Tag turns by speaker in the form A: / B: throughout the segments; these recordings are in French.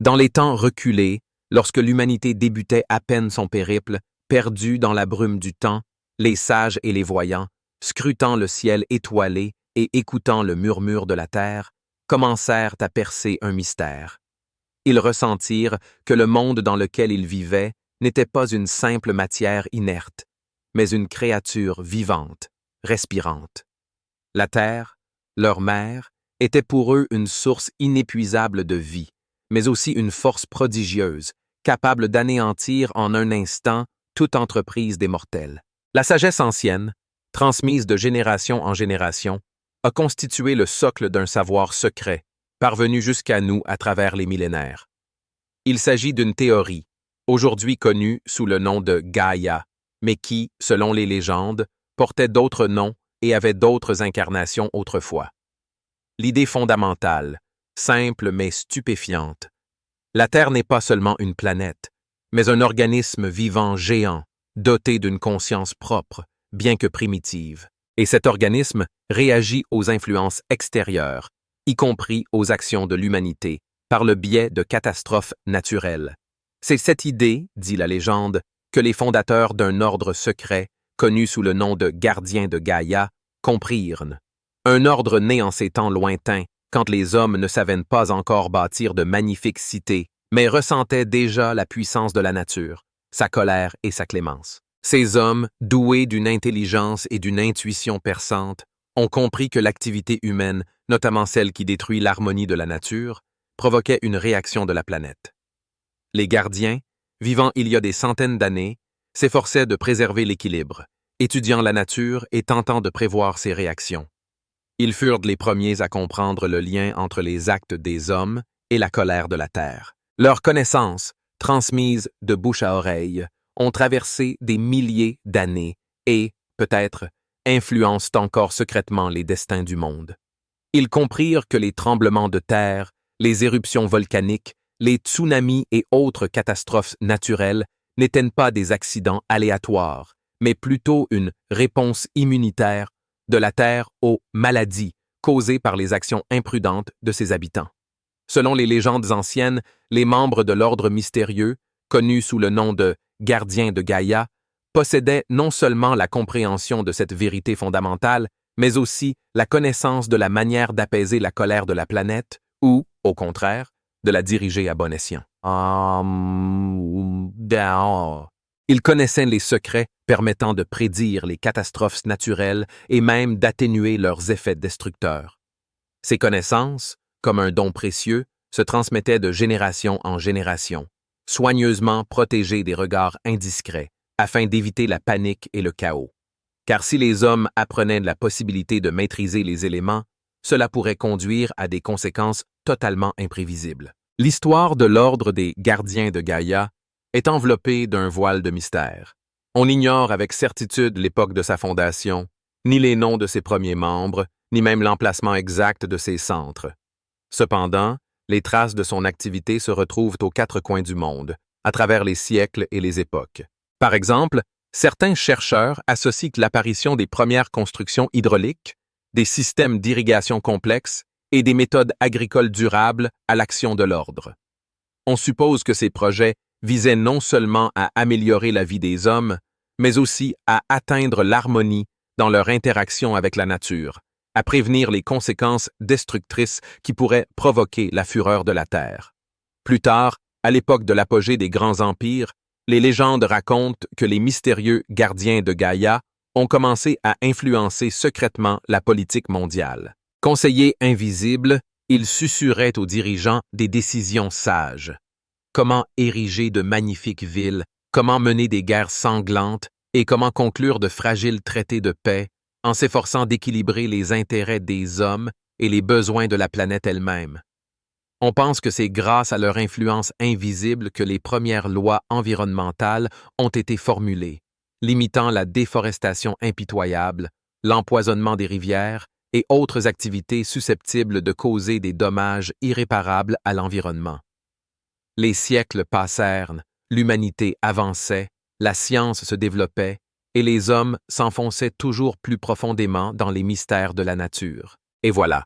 A: Dans les temps reculés, lorsque l'humanité débutait à peine son périple, perdue dans la brume du temps, les sages et les voyants, scrutant le ciel étoilé et écoutant le murmure de la terre, commencèrent à percer un mystère. Ils ressentirent que le monde dans lequel ils vivaient n'était pas une simple matière inerte, mais une créature vivante, respirante. La terre, leur mère, était pour eux une source inépuisable de vie, mais aussi une force prodigieuse, capable d'anéantir en un instant toute entreprise des mortels. La sagesse ancienne, transmise de génération en génération, a constitué le socle d'un savoir secret, parvenu jusqu'à nous à travers les millénaires. Il s'agit d'une théorie, aujourd'hui connue sous le nom de Gaïa, mais qui, selon les légendes, portait d'autres noms et avait d'autres incarnations autrefois. L'idée fondamentale, simple mais stupéfiante. La Terre n'est pas seulement une planète, mais un organisme vivant géant, doté d'une conscience propre, bien que primitive. Et cet organisme réagit aux influences extérieures, y compris aux actions de l'humanité, par le biais de catastrophes naturelles. C'est cette idée, dit la légende, que les fondateurs d'un ordre secret, connu sous le nom de gardiens de Gaïa, comprirent. Un ordre né en ces temps lointains, quand les hommes ne savaient pas encore bâtir de magnifiques cités, mais ressentaient déjà la puissance de la nature, sa colère et sa clémence. Ces hommes, doués d'une intelligence et d'une intuition perçante, ont compris que l'activité humaine, notamment celle qui détruit l'harmonie de la nature, provoquait une réaction de la planète. Les gardiens, vivant il y a des centaines d'années, s'efforçaient de préserver l'équilibre, étudiant la nature et tentant de prévoir ses réactions. Ils furent les premiers à comprendre le lien entre les actes des hommes et la colère de la terre. Leurs connaissances, transmises de bouche à oreille, ont traversé des milliers d'années et, peut-être, influencent encore secrètement les destins du monde. Ils comprirent que les tremblements de terre, les éruptions volcaniques, les tsunamis et autres catastrophes naturelles n'étaient pas des accidents aléatoires, mais plutôt une réponse immunitaire de la Terre aux maladies causées par les actions imprudentes de ses habitants. Selon les légendes anciennes, les membres de l'ordre mystérieux, connus sous le nom de gardiens de Gaïa, possédaient non seulement la compréhension de cette vérité fondamentale, mais aussi la connaissance de la manière d'apaiser la colère de la planète ou, au contraire, de la diriger à bon escient. Ils connaissaient les secrets permettant de prédire les catastrophes naturelles et même d'atténuer leurs effets destructeurs. Ces connaissances, comme un don précieux, se transmettaient de génération en génération, soigneusement protégées des regards indiscrets, afin d'éviter la panique et le chaos. Car si les hommes apprenaient la possibilité de maîtriser les éléments, cela pourrait conduire à des conséquences totalement imprévisibles. L'histoire de l'ordre des gardiens de Gaïa est enveloppée d'un voile de mystère. On ignore avec certitude l'époque de sa fondation, ni les noms de ses premiers membres, ni même l'emplacement exact de ses centres. Cependant, les traces de son activité se retrouvent aux quatre coins du monde, à travers les siècles et les époques. Par exemple, certains chercheurs associent l'apparition des premières constructions hydrauliques, des systèmes d'irrigation complexes et des méthodes agricoles durables à l'action de l'ordre. On suppose que ces projets visaient non seulement à améliorer la vie des hommes, mais aussi à atteindre l'harmonie dans leur interaction avec la nature, à prévenir les conséquences destructrices qui pourraient provoquer la fureur de la terre. Plus tard, à l'époque de l'apogée des grands empires, les légendes racontent que les mystérieux gardiens de Gaïa ont commencé à influencer secrètement la politique mondiale. Conseillers invisibles, ils susurraient aux dirigeants des décisions sages. Comment ériger de magnifiques villes, comment mener des guerres sanglantes et comment conclure de fragiles traités de paix en s'efforçant d'équilibrer les intérêts des hommes et les besoins de la planète elle-même. On pense que c'est grâce à leur influence invisible que les premières lois environnementales ont été formulées, limitant la déforestation impitoyable, l'empoisonnement des rivières et autres activités susceptibles de causer des dommages irréparables à l'environnement. Les siècles passèrent, l'humanité avançait, la science se développait, et les hommes s'enfonçaient toujours plus profondément dans les mystères de la nature. Et voilà,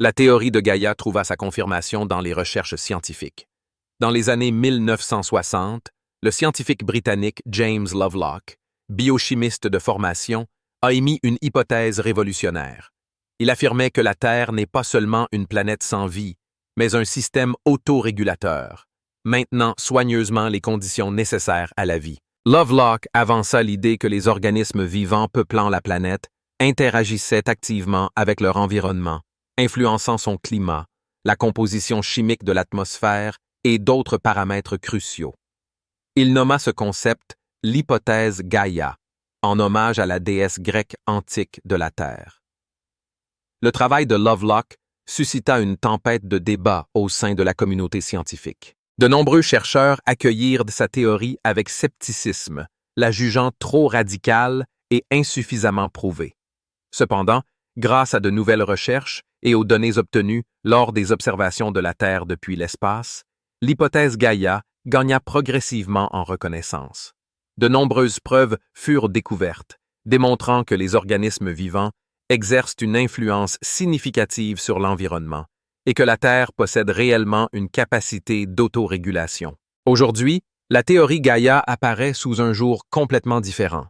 A: la théorie de Gaïa trouva sa confirmation dans les recherches scientifiques. Dans les années 1960, le scientifique britannique James Lovelock, biochimiste de formation, a émis une hypothèse révolutionnaire. Il affirmait que la Terre n'est pas seulement une planète sans vie, mais un système autorégulateur, maintenant soigneusement les conditions nécessaires à la vie. Lovelock avança l'idée que les organismes vivants peuplant la planète interagissaient activement avec leur environnement, influençant son climat, la composition chimique de l'atmosphère et d'autres paramètres cruciaux. Il nomma ce concept l'hypothèse Gaïa, en hommage à la déesse grecque antique de la Terre. Le travail de Lovelock suscita une tempête de débats au sein de la communauté scientifique. De nombreux chercheurs accueillirent sa théorie avec scepticisme, la jugeant trop radicale et insuffisamment prouvée. Cependant, grâce à de nouvelles recherches et aux données obtenues lors des observations de la Terre depuis l'espace, l'hypothèse Gaïa gagna progressivement en reconnaissance. De nombreuses preuves furent découvertes, démontrant que les organismes vivants exercent une influence significative sur l'environnement et que la Terre possède réellement une capacité d'autorégulation. Aujourd'hui, la théorie Gaïa apparaît sous un jour complètement différent.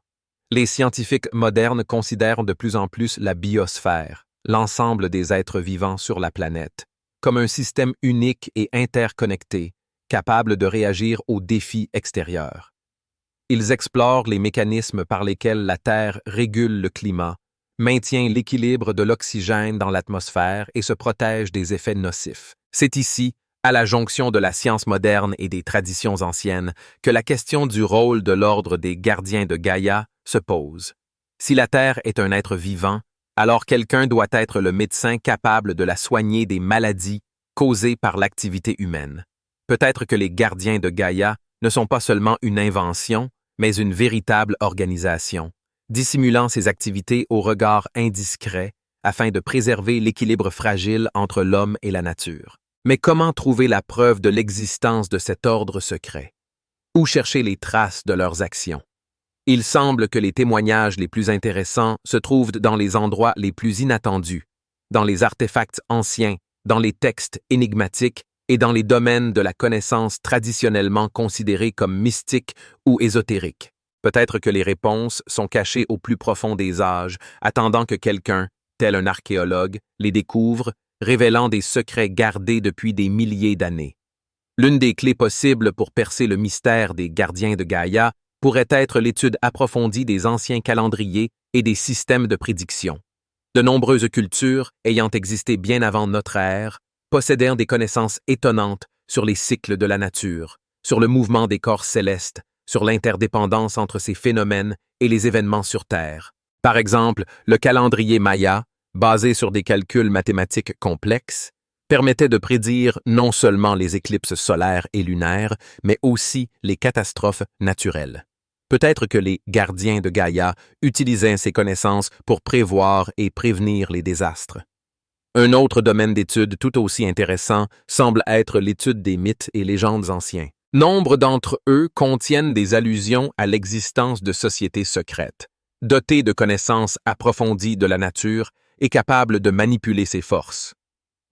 A: Les scientifiques modernes considèrent de plus en plus la biosphère, l'ensemble des êtres vivants sur la planète, comme un système unique et interconnecté, capable de réagir aux défis extérieurs. Ils explorent les mécanismes par lesquels la Terre régule le climat, maintient l'équilibre de l'oxygène dans l'atmosphère et se protège des effets nocifs. C'est ici, à la jonction de la science moderne et des traditions anciennes, que la question du rôle de l'ordre des gardiens de Gaïa se pose. Si la Terre est un être vivant, alors quelqu'un doit être le médecin capable de la soigner des maladies causées par l'activité humaine. Peut-être que les gardiens de Gaïa ne sont pas seulement une invention, mais une véritable organisation, dissimulant ses activités au regard indiscret afin de préserver l'équilibre fragile entre l'homme et la nature. Mais comment trouver la preuve de l'existence de cet ordre secret? Où chercher les traces de leurs actions? Il semble que les témoignages les plus intéressants se trouvent dans les endroits les plus inattendus, dans les artefacts anciens, dans les textes énigmatiques et dans les domaines de la connaissance traditionnellement considérés comme mystiques ou ésotériques. Peut-être que les réponses sont cachées au plus profond des âges, attendant que quelqu'un, tel un archéologue, les découvre, révélant des secrets gardés depuis des milliers d'années. L'une des clés possibles pour percer le mystère des gardiens de Gaïa pourrait être l'étude approfondie des anciens calendriers et des systèmes de prédiction. De nombreuses cultures, ayant existé bien avant notre ère, possédèrent des connaissances étonnantes sur les cycles de la nature, sur le mouvement des corps célestes, sur l'interdépendance entre ces phénomènes et les événements sur Terre. Par exemple, le calendrier Maya, basé sur des calculs mathématiques complexes, permettait de prédire non seulement les éclipses solaires et lunaires, mais aussi les catastrophes naturelles. Peut-être que les gardiens de Gaïa utilisaient ces connaissances pour prévoir et prévenir les désastres. Un autre domaine d'étude tout aussi intéressant semble être l'étude des mythes et légendes anciens. Nombre d'entre eux contiennent des allusions à l'existence de sociétés secrètes, dotées de connaissances approfondies de la nature et capables de manipuler ses forces.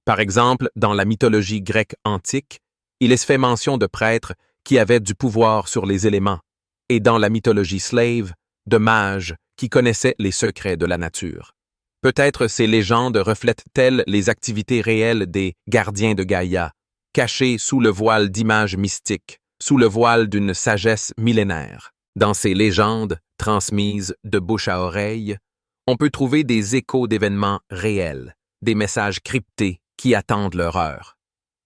A: Par exemple, dans la mythologie grecque antique, il est fait mention de prêtres qui avaient du pouvoir sur les éléments, et dans la mythologie slave, de mages qui connaissaient les secrets de la nature. Peut-être ces légendes reflètent-elles les activités réelles des gardiens de Gaïa, cachés sous le voile d'images mystiques, sous le voile d'une sagesse millénaire. Dans ces légendes, transmises de bouche à oreille, on peut trouver des échos d'événements réels, des messages cryptés qui attendent leur heure.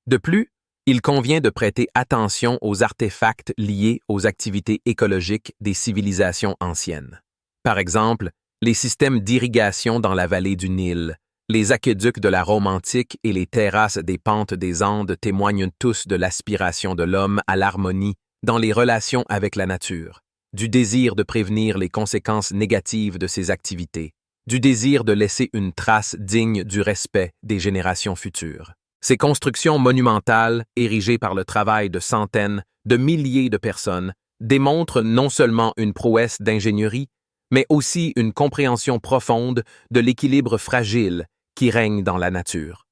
A: De plus, il convient de prêter attention aux artefacts liés aux activités écologiques des civilisations anciennes. Par exemple, les systèmes d'irrigation dans la vallée du Nil, les aqueducs de la Rome antique et les terrasses des pentes des Andes témoignent tous de l'aspiration de l'homme à l'harmonie dans les relations avec la nature, du désir de prévenir les conséquences négatives de ses activités, du désir de laisser une trace digne du respect des générations futures. Ces constructions monumentales, érigées par le travail de centaines, de milliers de personnes, démontrent non seulement une prouesse d'ingénierie, mais aussi une compréhension profonde de l'équilibre fragile qui règne dans la nature.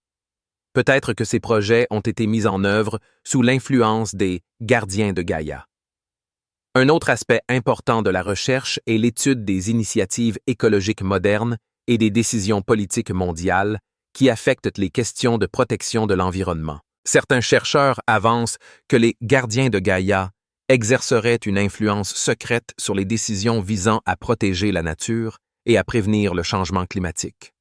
A: Peut-être que ces projets ont été mis en œuvre sous l'influence des gardiens de Gaïa. Un autre aspect important de la recherche est l'étude des initiatives écologiques modernes et des décisions politiques mondiales qui affectent les questions de protection de l'environnement. Certains chercheurs avancent que les gardiens de Gaïa exerceraient une influence secrète sur les décisions visant à protéger la nature et à prévenir le changement climatique.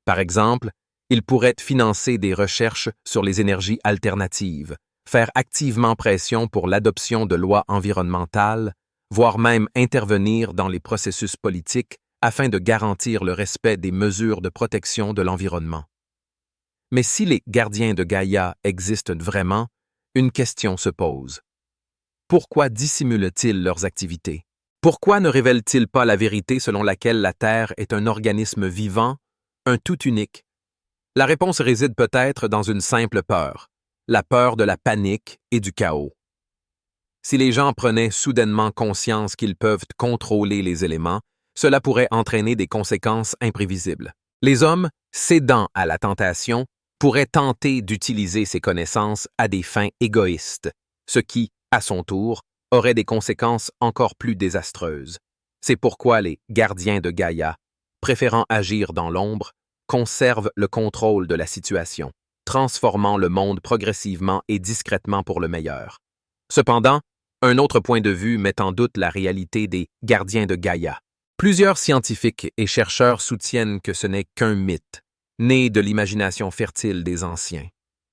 A: Par exemple, ils pourraient financer des recherches sur les énergies alternatives, faire activement pression pour l'adoption de lois environnementales, voire même intervenir dans les processus politiques afin de garantir le respect des mesures de protection de l'environnement. Mais si les gardiens de Gaïa existent vraiment, une question se pose. Pourquoi dissimulent-ils leurs activités? Pourquoi ne révèlent-ils pas la vérité selon laquelle la Terre est un organisme vivant, un tout unique? La réponse réside peut-être dans une simple peur, la peur de la panique et du chaos. Si les gens prenaient soudainement conscience qu'ils peuvent contrôler les éléments, cela pourrait entraîner des conséquences imprévisibles. Les hommes, cédant à la tentation, pourraient tenter d'utiliser ces connaissances à des fins égoïstes, ce qui, à son tour, aurait des conséquences encore plus désastreuses. C'est pourquoi les gardiens de Gaïa, préférant agir dans l'ombre, conservent le contrôle de la situation, transformant le monde progressivement et discrètement pour le meilleur. Cependant, un autre point de vue met en doute la réalité des gardiens de Gaïa. Plusieurs scientifiques et chercheurs soutiennent que ce n'est qu'un mythe, né de l'imagination fertile des anciens.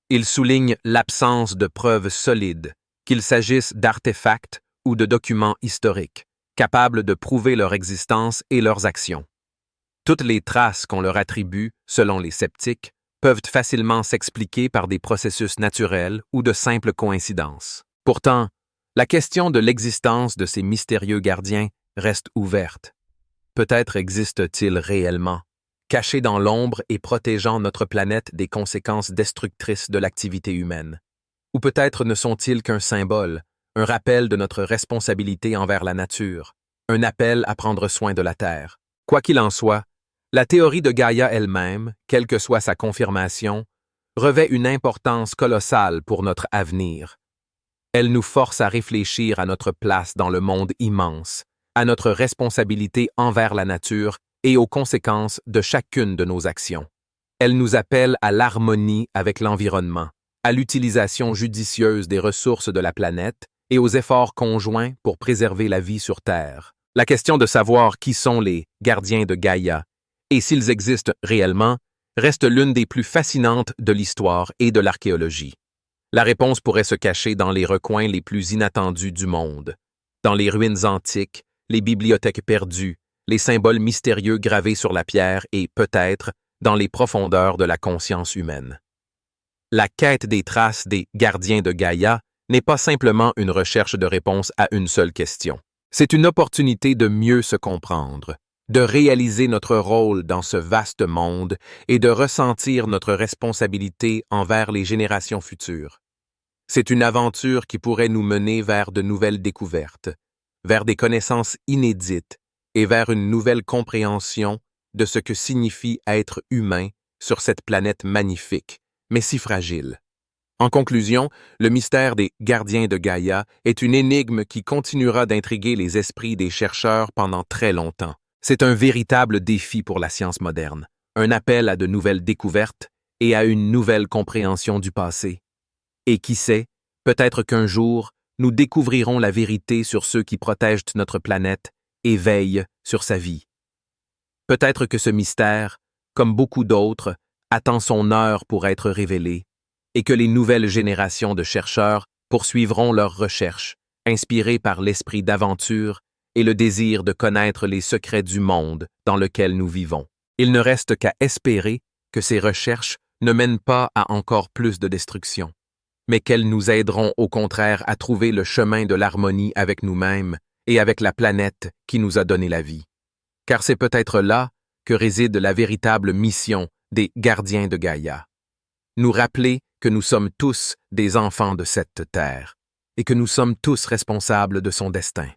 A: Ils soulignent l'absence de preuves solides, qu'il s'agisse d'artefacts ou de documents historiques, capables de prouver leur existence et leurs actions. Toutes les traces qu'on leur attribue, selon les sceptiques, peuvent facilement s'expliquer par des processus naturels ou de simples coïncidences. Pourtant, la question de l'existence de ces mystérieux gardiens reste ouverte. Peut-être existent-ils réellement, cachés dans l'ombre et protégeant notre planète des conséquences destructrices de l'activité humaine. Ou peut-être ne sont-ils qu'un symbole, un rappel de notre responsabilité envers la nature, un appel à prendre soin de la Terre. Quoi qu'il en soit, la théorie de Gaïa elle-même, quelle que soit sa confirmation, revêt une importance colossale pour notre avenir. Elle nous force à réfléchir à notre place dans le monde immense, à notre responsabilité envers la nature et aux conséquences de chacune de nos actions. Elle nous appelle à l'harmonie avec l'environnement, à l'utilisation judicieuse des ressources de la planète et aux efforts conjoints pour préserver la vie sur Terre. La question de savoir qui sont les gardiens de Gaïa et s'ils existent réellement reste l'une des plus fascinantes de l'histoire et de l'archéologie. La réponse pourrait se cacher dans les recoins les plus inattendus du monde, dans les ruines antiques, les bibliothèques perdues, les symboles mystérieux gravés sur la pierre et, peut-être, dans les profondeurs de la conscience humaine. La quête des traces des gardiens de Gaïa n'est pas simplement une recherche de réponse à une seule question. C'est une opportunité de mieux se comprendre, de réaliser notre rôle dans ce vaste monde et de ressentir notre responsabilité envers les générations futures. C'est une aventure qui pourrait nous mener vers de nouvelles découvertes, vers des connaissances inédites et vers une nouvelle compréhension de ce que signifie être humain sur cette planète magnifique, mais si fragile. En conclusion, le mystère des gardiens de Gaïa est une énigme qui continuera d'intriguer les esprits des chercheurs pendant très longtemps. C'est un véritable défi pour la science moderne, un appel à de nouvelles découvertes et à une nouvelle compréhension du passé. Et qui sait, peut-être qu'un jour, nous découvrirons la vérité sur ceux qui protègent notre planète et veillent sur sa vie. Peut-être que ce mystère, comme beaucoup d'autres, attend son heure pour être révélé, et que les nouvelles générations de chercheurs poursuivront leurs recherches, inspirées par l'esprit d'aventure et le désir de connaître les secrets du monde dans lequel nous vivons. Il ne reste qu'à espérer que ces recherches ne mènent pas à encore plus de destruction, mais qu'elles nous aideront au contraire à trouver le chemin de l'harmonie avec nous-mêmes et avec la planète qui nous a donné la vie. Car c'est peut-être là que réside la véritable mission des gardiens de Gaïa. Nous rappeler que nous sommes tous des enfants de cette terre et que nous sommes tous responsables de son destin.